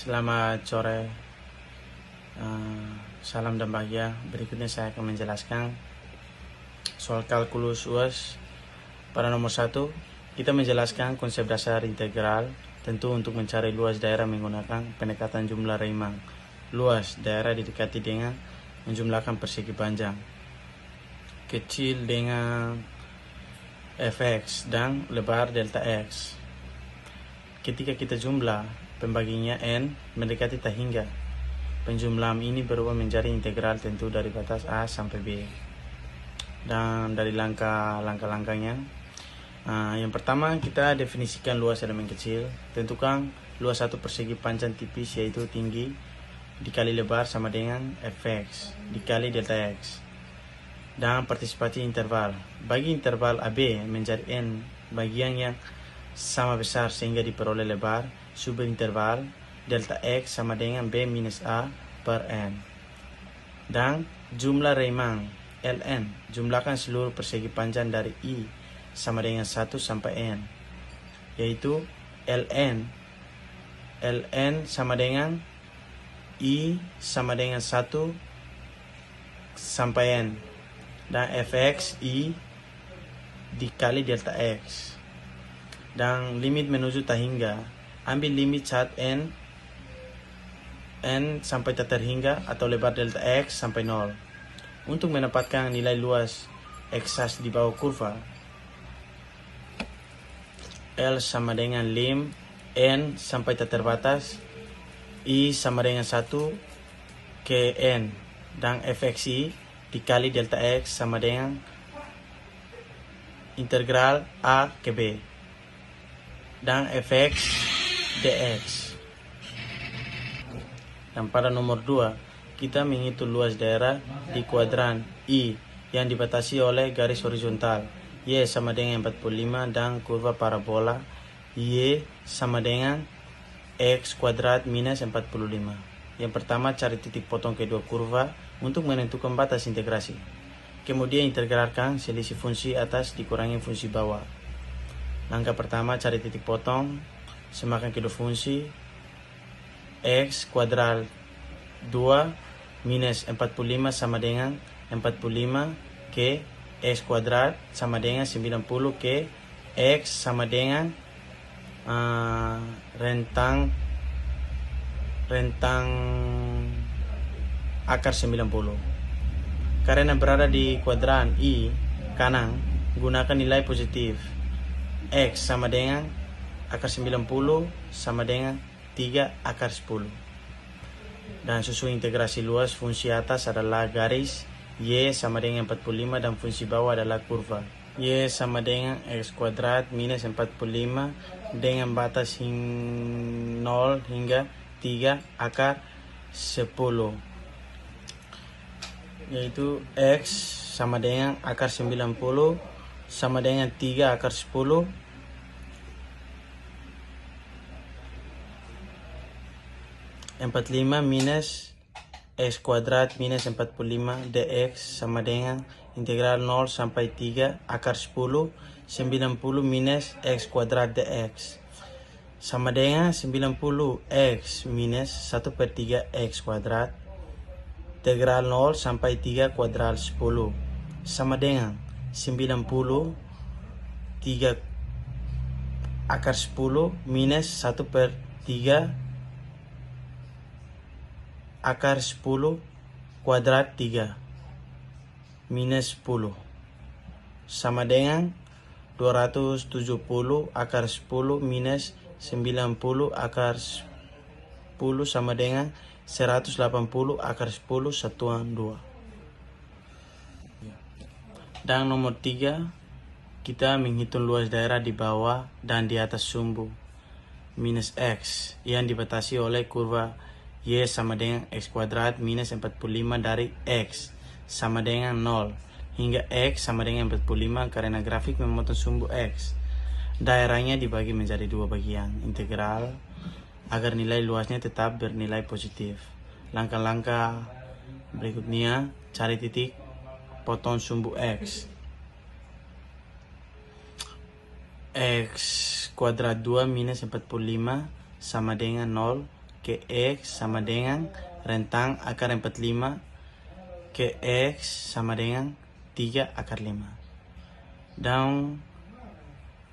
Selamat sore, salam dan bahagia. Berikutnya saya akan menjelaskan soal kalkulus UAS. Pada nomor 1, kita menjelaskan konsep dasar integral, tentu untuk mencari luas daerah menggunakan pendekatan jumlah Riemann. Luas daerah didekati dengan menjumlahkan persegi panjang kecil dengan fx dan lebar delta x. Ketika kita jumlah, pembaginya n mendekati tak hingga. Penjumlahan ini berubah menjadi integral tentu dari batas A sampai B. Dan dari langkah-langkahnya, yang pertama kita definisikan luas elemen kecil. Tentukan luas satu persegi panjang tipis, yaitu tinggi dikali lebar sama dengan fx dikali delta x. Dan partisipasi interval. Bagi interval AB menjadi n bagian yang sama besar sehingga diperoleh lebar subinterval delta x sama dengan b minus a per n. Dan jumlah Riemann Ln, jumlahkan seluruh persegi panjang dari I sama dengan 1 sampai n, yaitu Ln sama dengan I sama dengan 1 sampai n, dan fx I dikali delta x. Dan limit menuju tak hingga, ambil limit saat n sampai tak terhingga atau lebar delta x sampai 0. Untuk mendapatkan nilai luas eksas di bawah kurva, L sama dengan lim n sampai tak terbatas I sama dengan 1 ke n, dan fx I dikali delta x sama dengan integral a ke b, dan fx dx. Dan pada nomor 2, kita menghitung luas daerah di kuadran I yang dibatasi oleh garis horizontal Y sama dengan 45 dan kurva parabola Y sama dengan X kuadrat minus 45. Yang pertama, cari titik potong kedua kurva untuk menentukan batas integrasi. Kemudian integralkan selisih fungsi atas dikurangi fungsi bawah. Langkah pertama, cari titik potong, samakan kedua fungsi. X kuadrat 2 minus 45 sama dengan 45 ke X kuadrat sama dengan 90 ke X sama dengan rentang akar 90. Karena berada di kuadran I kanan, gunakan nilai positif. X sama dengan akar 90 sama dengan 3 akar 10. Dan susun integrasi luas, fungsi atas adalah garis Y sama dengan 45 dan fungsi bawah adalah kurva Y sama dengan X kuadrat minus 45 dengan batas 0 hingga 3 akar 10, yaitu X sama dengan akar 90 sama dengan 3 akar 10 45 minus X kuadrat minus 45 dx sama dengan integral 0 sampai 3 akar 10 90 minus X kuadrat dx sama dengan 90 X minus 1 per 3 X kuadrat integral 0 sampai 3 kuadrat 10 sama dengan 90 3 akar 10 minus 1 per 3 akar 10 kuadrat 3 minus 10 sama dengan 270 akar 10 minus 90 akar 10 sama dengan 180 akar 10 satuan 2. Dan nomor 3, kita menghitung luas daerah di bawah dan di atas sumbu minus X yang dibatasi oleh kurva Y sama dengan X kuadrat minus 45 dari X sama dengan 0 hingga X sama dengan 45 karena grafik memotong sumbu X. Daerahnya dibagi menjadi 2 bagian integral agar nilai luasnya tetap bernilai positif. Langkah-langkah berikutnya, cari titik potong sumbu X. X kuadrat 2 minus 45 sama dengan 0 ke X sama dengan rentang akar 45 ke X sama dengan 3 akar 5. Dan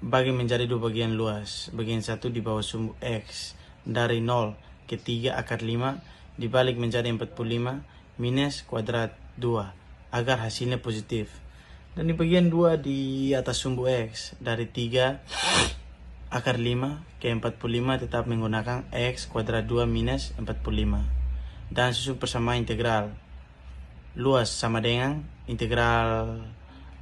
bagi menjadi dua bagian luas. Bagian satu di bawah sumbu X dari 0 ke 3 akar 5 dibalik menjadi 45 minus kuadrat 2 agar hasilnya positif. Dan di bagian 2 di atas sumbu X dari 3 akar 5 ke 45 tetap menggunakan X kuadrat 2 minus 45. Dan susun persamaan integral luas sama dengan integral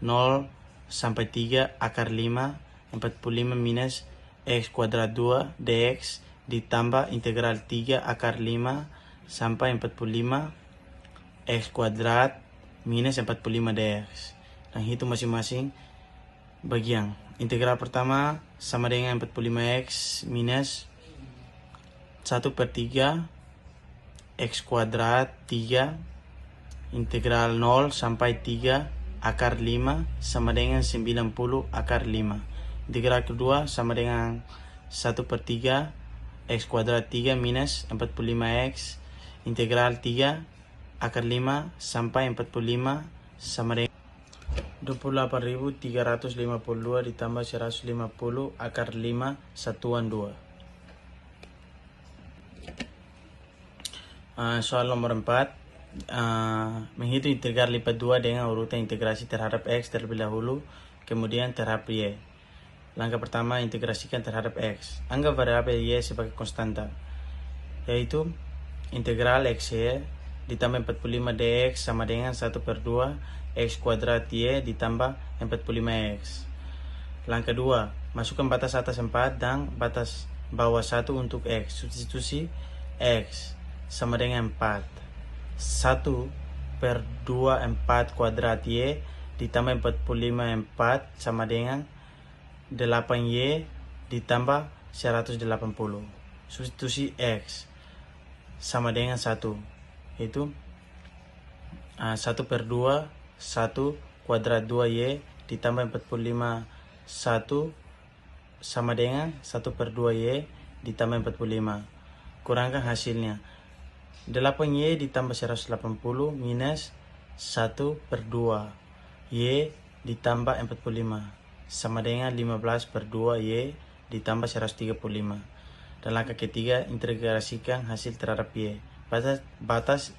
0 sampai 3 akar 5 45 minus X kuadrat 2 dx ditambah integral 3 akar 5 sampai 45 X kuadrat minus 45 dx. Dan hitung masing-masing bagian. Integral pertama sama dengan 45x minus 1/3 X kuadrat 3 integral 0 sampai 3 akar 5 sama dengan 90 akar 5. Integral kedua sama dengan 1/3 X kuadrat 3 minus 45x integral 3 akar 5 sampai 45 sama dengan 28.352 ditambah 150 akar 5 satuan 2. Soal nomor 4. Menghitung integral lipat 2 dengan urutan integrasi terhadap X terlebih dahulu, kemudian terhadap Y. Langkah pertama, integrasikan terhadap X. Anggap variabel Y sebagai konstanta, yaitu integral XY ditambah 45 dx sama dengan 1/2 X kuadrat Y ditambah 45x. Langkah 2, masukkan batas atas 4 dan batas bawah 1 untuk X. Substitusi X sama dengan 4. 1/2 4 kuadrat Y ditambah 45 4 sama dengan 8Y ditambah 180. Substitusi X sama dengan 1, yaitu 1/2 1 kuadrat 2Y ditambah 45 1 sama dengan 1/2Y ditambah 45. Kurangkan hasilnya. 8Y ditambah 180 minus 1/2Y ditambah 45 sama dengan 15/2Y ditambah 135. Dan langkah ketiga, integrasikan hasil terhadap Y. Batas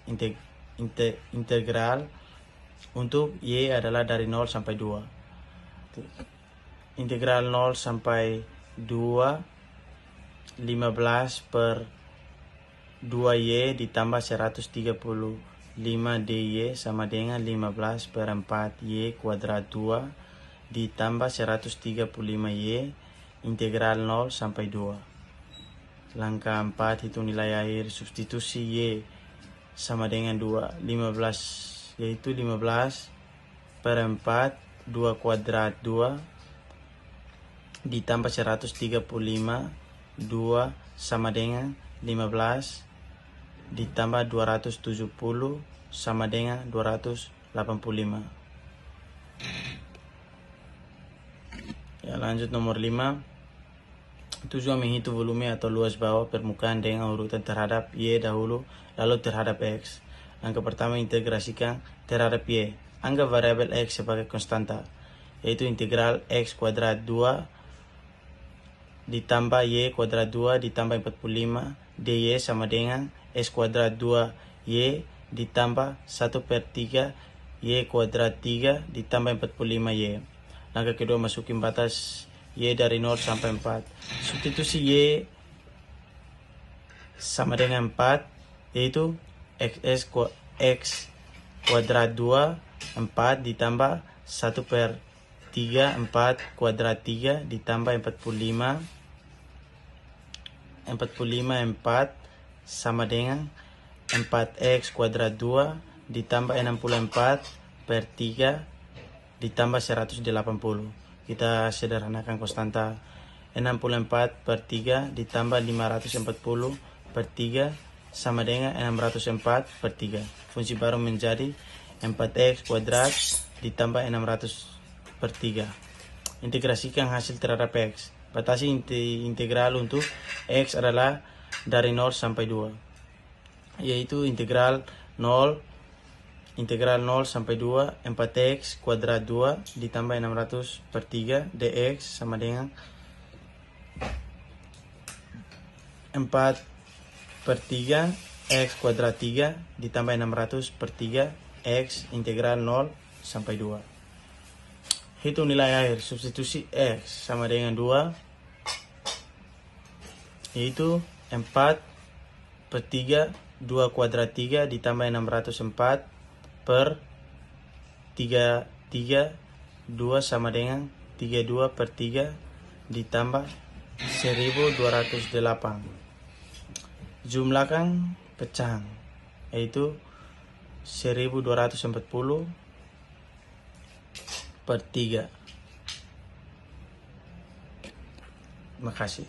integral untuk Y adalah dari 0 sampai 2. Integral 0 sampai 2 15/2Y ditambah 135 dy sama dengan 15/4Y kuadrat 2 ditambah 135Y integral 0 sampai 2. Langkah 4, hitung nilai akhir. Substitusi Y sama dengan 2, 15, yaitu 15/4 2 kuadrat 2 ditambah 135 2 sama dengan 15 ditambah 270 sama dengan 285. Ya, lanjut nomor 5. Tujuan menghitung volume atau luas bawah permukaan dengan urutan terhadap Y dahulu, lalu terhadap X. Langkah pertama, integrasikan terhadap Y. Anggap variabel X sebagai konstanta, yaitu integral X kuadrat 2 ditambah Y kuadrat 2 ditambah 45 dy sama dengan X kuadrat 2Y ditambah 1/3 Y kuadrat 3 ditambah 45Y. Langkah kedua, masukin batas Y dari 0 sampai 4. Substitusi Y sama dengan 4, yaitu X kuadrat 2 4 ditambah 1/3 4 kuadrat 3 ditambah 45 4 sama dengan 4x kuadrat 2 ditambah 64/3 ditambah 180. Kita sederhanakan konstanta. 64/3 ditambah 540/3 sama dengan 604/3. Fungsi baru menjadi 4x kuadrat ditambah 600/3. Integrasikan hasil terhadap X. Batasi integral untuk X adalah dari 0 sampai 2, yaitu integral 0 sampai 2 4x kuadrat 2 ditambah 600 per 3 dx sama dengan 4 per 3 x kuadrat 3 ditambah 600 per 3 x integral 0 sampai 2. Hitung nilai akhir, substitusi x sama dengan 2, yaitu 4 per 3 2 kuadrat 3 ditambah 604 per 3 2 sama dengan 32 per 3 ditambah 1208. Jumlahkan pecahan, yaitu 1240 per 3. Terima kasih.